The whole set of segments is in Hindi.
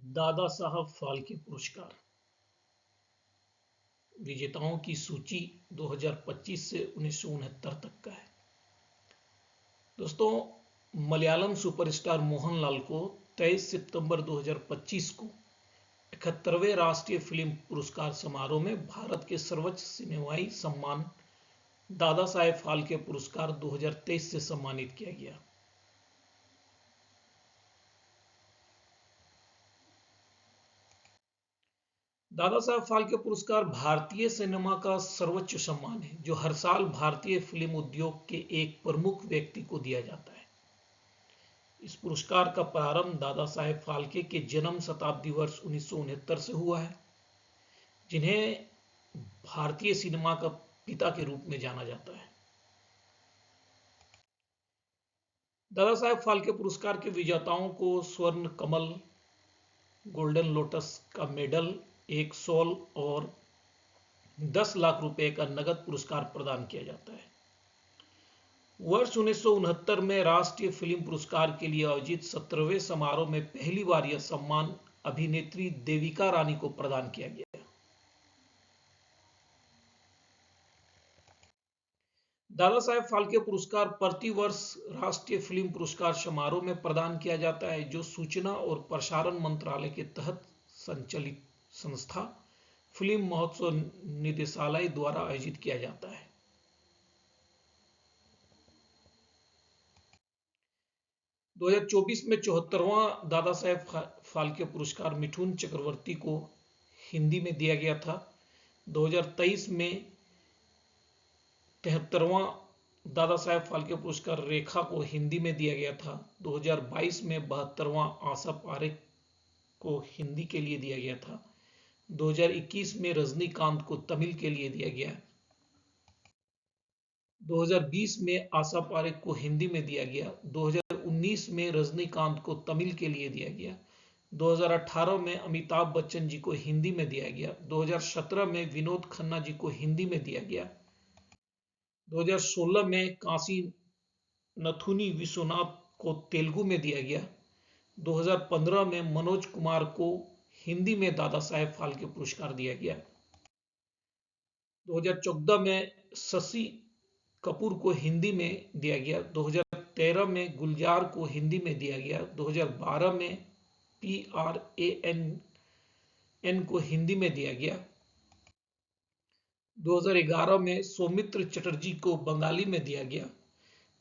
दादा साहब फाल्के पुरस्कार विजेताओं की सूची 2025 से 1969 तक का है। दोस्तों, मलयालम सुपरस्टार मोहनलाल को 23 सितंबर 2025 को 71वें राष्ट्रीय फिल्म पुरस्कार समारोह में भारत के सर्वोच्च सिनेमाई सम्मान दादा साहेब फाल्के पुरस्कार 2023 से सम्मानित किया गया। दादा साहब फाल्के पुरस्कार भारतीय सिनेमा का सर्वोच्च सम्मान है जो हर साल भारतीय फिल्म उद्योग के एक प्रमुख व्यक्ति को दिया जाता है। इस पुरस्कार का प्रारंभ दादा साहेब फाल्के के जन्म शताब्दी वर्ष 1969 से हुआ है, जिन्हें भारतीय सिनेमा का पिता के रूप में जाना जाता है। दादा साहेब फाल्के पुरस्कार के विजेताओं को स्वर्ण कमल, गोल्डन लोटस का मेडल, एक शॉल और 10 लाख रुपए का नगद पुरस्कार प्रदान किया जाता है। वर्ष 1969 में राष्ट्रीय फिल्म पुरस्कार के लिए आयोजित 17वें समारोह में पहली बार यह सम्मान अभिनेत्री देविका रानी को प्रदान किया गया। दादा साहेब फाल्के पुरस्कार प्रतिवर्ष राष्ट्रीय फिल्म पुरस्कार समारोह में प्रदान किया जाता है, जो सूचना और प्रसारण मंत्रालय के तहत संचालित संस्था फिल्म महोत्सव निदेशालय द्वारा आयोजित किया जाता है। दो 2024 में 74वां दादा साहेब फाल्के पुरस्कार मिठुन चक्रवर्ती को हिंदी में दिया गया था। 2023 में 73वां दादा साहेब फाल्के पुरस्कार रेखा को हिंदी में दिया गया था। 2022 में 72वां आशा पारेख को हिंदी के लिए दिया गया था। 2021 में रजनीकांत को तमिल के लिए दिया गया। 2020 में आशा पारेख को हिंदी में दिया गया। 2019 में रजनीकांत को तमिल के लिए दिया गया। 2018 में अमिताभ बच्चन जी को हिंदी में दिया गया। 2017 में विनोद खन्ना जी को हिंदी में दिया गया। 2016 में काशी नथुनी विश्वनाथ को तेलुगु में दिया गया। 2015 में मनोज कुमार को हिंदी में दादा साहेब फाल्के पुरस्कार दिया गया। 2014 में शशि कपूर को हिंदी में दिया गया। 2013 में गुलजार को हिंदी में दिया गया। 2012 में PRAN को हिंदी में दिया गया। 2011 में सौमित्र चटर्जी को बंगाली में दिया गया।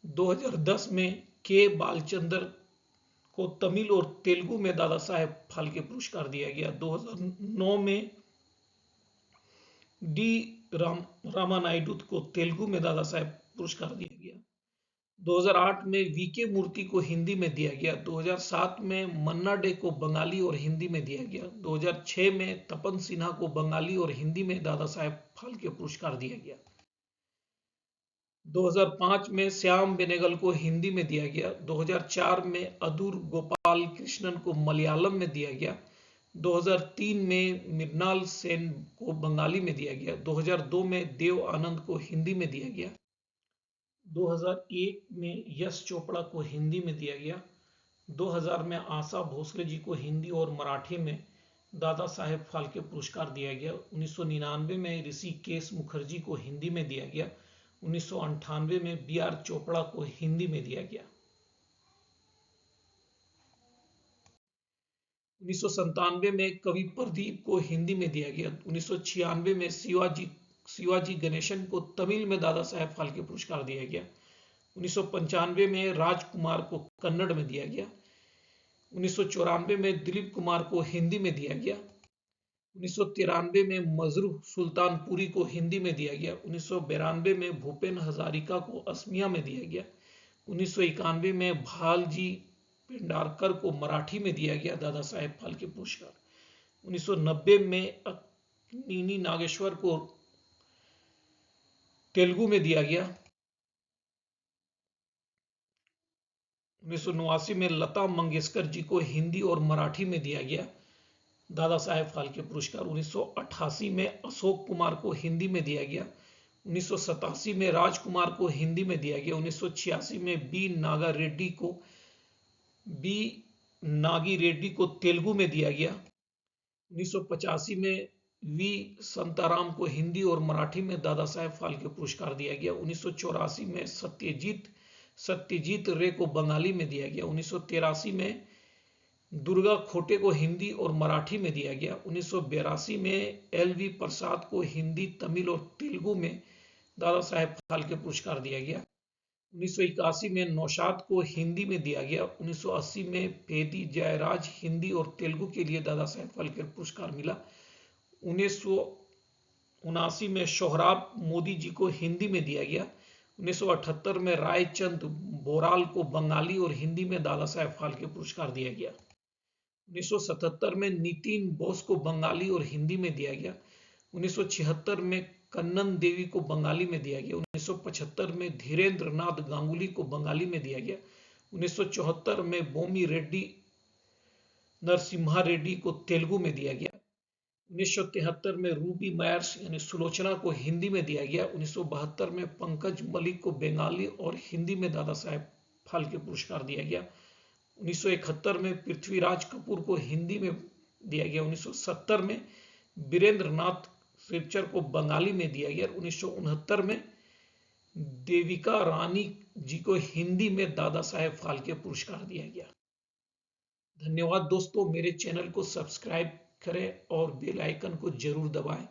2010 में के बालचंद्र को तमिल और तेलुगु में दादा साहेब फाल्के पुरस्कार दिया गया। 2009 में डी रामानायडू को तेलुगु में दादा साहेब पुरस्कार दिया गया। 2008 में वीके मूर्ति को हिंदी में दिया गया। 2007 में मन्ना डे को बंगाली और हिंदी में दिया गया। 2006 में तपन सिन्हा को बंगाली और हिंदी में दादा साहेब फाल्के पुरस्कार दिया गया। 2005 में श्याम बेनेगल को हिंदी में दिया गया। 2004 में अदूर गोपाल कृष्णन को मलयालम में दिया गया। 2003 में मृणाल सेन को बंगाली में दिया गया। 2002 में देव आनंद को हिंदी में दिया गया। 2001 में यश चोपड़ा को हिंदी में दिया गया। 2000 में आशा भोसले जी को हिंदी और मराठी में दादा साहेब फाल्के पुरस्कार दिया गया। 1999 में ऋषिकेश मुखर्जी को हिंदी में दिया गया। 1998 में BR चोपड़ा को हिंदी में दिया गया। 1997 में कवि प्रदीप को हिंदी में दिया गया। 1996 में शिवाजी गणेशन को तमिल में दादा साहेब फाल्के पुरस्कार दिया गया। 1995 में राजकुमार को कन्नड़ में दिया गया। 1994 में दिलीप कुमार को हिंदी में दिया गया। 1993 में मजरूह सुल्तानपुरी को हिंदी में दिया गया। 1992 में भूपेन हजारिका को असमिया में दिया गया। 1991 में भालजी पेंडारकर को मराठी में दिया गया दादा साहेब फाल्के पुरस्कार। 1990 में अक्कीनेनी नागेश्वर को तेलुगु में दिया गया। 1989 में लता मंगेशकर जी को हिंदी और मराठी में दिया गया दादा साहेब फाल्के पुरस्कार। 1988 में अशोक कुमार को हिंदी में दिया गया। 1987 में राजकुमार को हिंदी में दिया गया। 1986 में बी नागा रेड्डी को बी नागी रेड्डी को तेलुगु में दिया गया। 1985 में वी संताराम को हिंदी और मराठी में दादा साहेब फाल्के पुरस्कार दिया गया। 1984 में सत्यजीत रे को बंगाली में दिया गया। 1983 में दुर्गा खोटे को हिंदी और मराठी में दिया गया। 1982 में LV प्रसाद को हिंदी, तमिल और तेलुगु में दादा साहेब फाल्के पुरस्कार दिया गया। 1981 में नौशाद को हिंदी में दिया गया। 1980 में पेदी जयराज हिंदी और तेलुगु के लिए दादा साहेब फाल्के पुरस्कार मिला। 1979 में सोहराब मोदी जी को हिंदी में दिया गया। 1978 में रायचंद बोराल को बंगाली और हिंदी में दादा साहेब फाल्के पुरस्कार दिया गया। 1977 में नितिन बोस को बंगाली और हिंदी में दिया गया। 1976 में कन्नन देवी को बंगाली में दिया गया। 1975 में धीरेन्द्र नाथ गांगुली को बंगाली में दिया गया। 1974 में बोमी रेड्डी नरसिम्हा रेड्डी को तेलुगु में दिया गया। 1973 में रूबी मायर्स यानी सुलोचना को हिंदी में दिया गया। 1972 में पंकज मलिक को बंगाली और हिंदी में दादा साहेब फाल्के पुरस्कार दिया गया। 1971 में पृथ्वीराज कपूर को हिंदी में दिया गया। 1970 में वीरेंद्र नाथ श्रीचर को बंगाली में दिया गया। 1969 में देविका रानी जी को हिंदी में दादा साहेब फाल्के पुरस्कार दिया गया। धन्यवाद दोस्तों, मेरे चैनल को सब्सक्राइब करें और बेल आइकन को जरूर दबाएं।